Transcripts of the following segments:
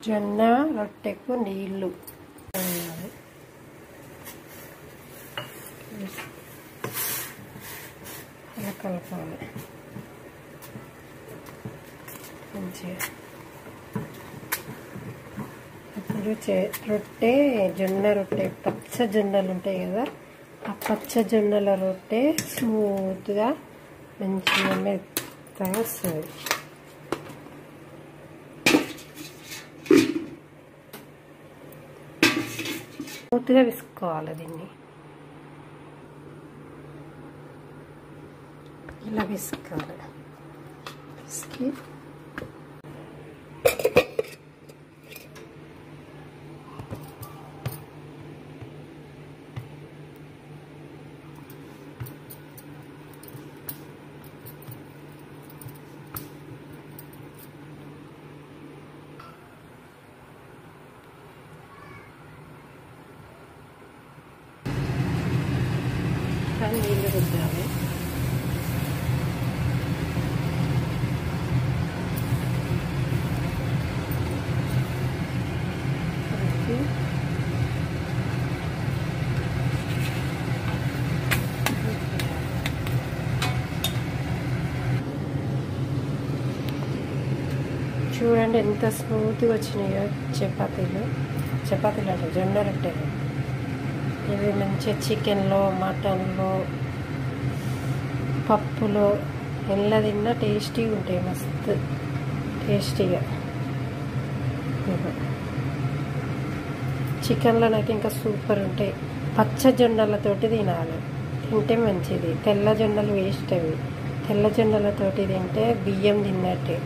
జొన్న రొట్టెకు నీళ్ళు వేయాలి. అలా కలపాలి మంచిగా. ఇప్పుడు రొట్టె జొన్న రొట్టె పచ్చ జొన్నలు ఉంటాయి కదా, ఆ పచ్చ జొన్నల రొట్టె స్మూత్గా మంచిగా మెత్తగా వస్తుంది. స్మూత్గా విసుకోవాలి దీన్ని, ఇలా విసుకోవాలి. విసికి నీళ్ళు రుద్దాలి. చూడండి ఎంత స్మూత్గా వచ్చినాయో చపాతీలు అంటే జొన్న రొట్టెలు. ఇవి మంచిగా చికెన్లో, మటన్లో, పప్పులో ఎలా తిన్నా టేస్టీగా ఉంటాయి, మస్తు టేస్టీగా. చికెన్లోనైతే ఇంకా సూపర్ ఉంటాయి. పచ్చ జొన్నలతోటి తినాలి, తింటే మంచిది. తెల్ల జొన్నలు వేస్ట్ అవి. తెల్ల జొన్నలతోటి తింటే బియ్యం తిన్నట్టే.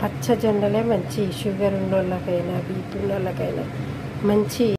పచ్చ జొన్నలే మంచి, షుగర్ ఉన్న వాళ్ళకైనా బీపీ ఉన్న వాళ్ళకైనా మంచి.